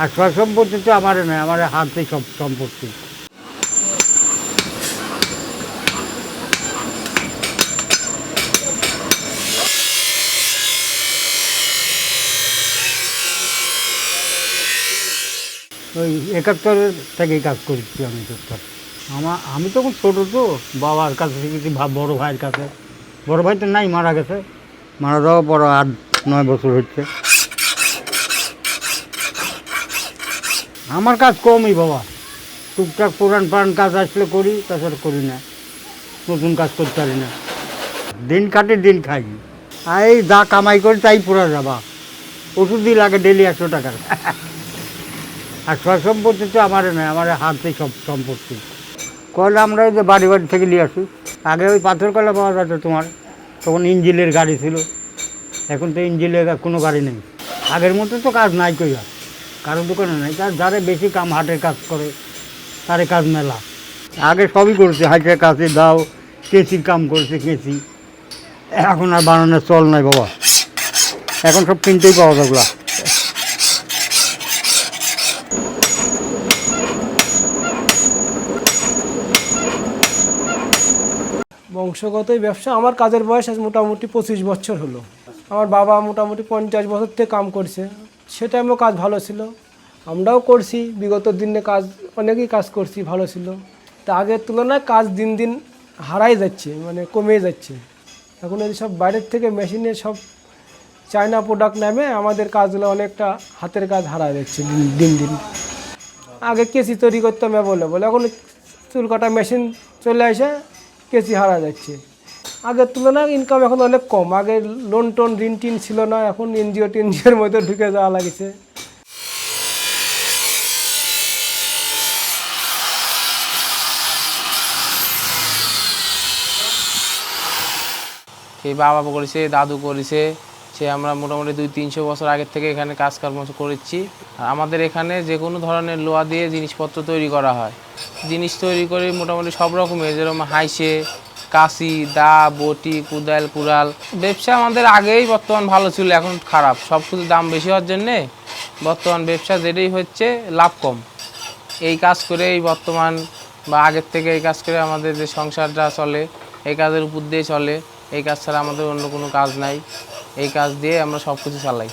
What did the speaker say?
আর সয় সম্পত্তি তো আমার নয়, আমার হাতে সব সম্পত্তি। ওই 71 থেকেই কাজ করছি আমি টুকটাক। আমি তখন ছোটো তো, বাবার কাছে শিখেছি, বড়ো ভাইয়ের কাছে। বড়ো ভাই তো নাই, মারা গেছে। মারা যাওয়ার পর 8-9 বছর হচ্ছে। আমার কাজ কমই বাবা, টুকটাক পুরান কাজ আসলে করি, তাছাড়া করি না, নতুন কাজ করতে পারি না। দিন কাটে দিন খাই, আর এই যা কামাই করি তাই পুরা যাবা। ওষুধই লাগে ডেলি 100 টাকার। আর সয় সম্পত্তি তো আমার নয়, আমার হাতে সব সম্পত্তি। কয়লা আমরা ওই যে বাড়ি থেকে নিয়ে আসি। আগে ওই পাথর কয়লা পাওয়া যেত তোমার, তখন ইঞ্জিনের গাড়ি ছিল। এখন তো ইঞ্জিনের কোনো গাড়ি নেই। আগের মতো তো কাজ নাই কই, আর কারো দোকানে নাই। তার যারা বেশি কাম হাটের কাজ করে তারে কাজ মেলা। আগে সবই করেছে, হাটের কাছে দাও, কেসির কাম করেছে, কেসি। এখন আর বানানোর চল নাই বাবা, এখন সব কিনতেই পাওয়া যায় ওগুলা। বংশগতই ব্যবসা। আমার কাজের বয়স আজ মোটামুটি 25 বছর হলো। আমার বাবা মোটামুটি 50 বছর থেকে কাম করছে। সে টাইমেও কাজ ভালো ছিল, আমরাও করছি। বিগত দিনে কাজ অনেকেই কাজ করছি, ভালো ছিল। তা আগের তুলনায় কাজ দিন দিন হারাই যাচ্ছে, মানে কমে যাচ্ছে। এখন এই সব বাইরের থেকে মেশিনে সব চায়না প্রোডাক্ট নামে আমাদের কাজগুলো অনেকটা হাতের কাজ হারাই যাচ্ছে দিন দিন। আগে কেসি তৈরি করতাম বলে এখন চুল কাটা মেশিন চলে আসে, কেসি হারা যাচ্ছে। আগের তুলনায় ইনকাম এখন অনেক কম। আগে লোন টোন ঋণ টিন ছিল না, এখন এনজিও টেনজিওর মধ্যে ঢুকে যাওয়া লাগছে। সেই বাবা করেছে, দাদু করেছে, সে আমরা মোটামুটি 200-300 বছর আগের থেকে এখানে কাজকর্ম করেছি। আর আমাদের এখানে যে কোনো ধরনের লোহা দিয়ে জিনিসপত্র তৈরি করা হয়। জিনিস তৈরি করে মোটামুটি সব রকমের, যেরকম হাইসে, কাশি, দা, বটি, কুদাল, কুড়াল। ব্যবসা আমাদের আগেই বর্তমান ভালো ছিল, এখন খারাপ। সব কিছু দাম বেশি হওয়ার জন্যে বর্তমান ব্যবসা যেটাই হচ্ছে লাভ কম। এই কাজ করেই বর্তমান বা আগের থেকে এই কাজ করে আমাদের যে সংসারটা চলে, এই কাজের উপর দিয়ে চলে। এই কাজ ছাড়া আমাদের অন্য কোনো কাজ নাই, এই কাজ দিয়ে আমরা সব কিছু চালাই।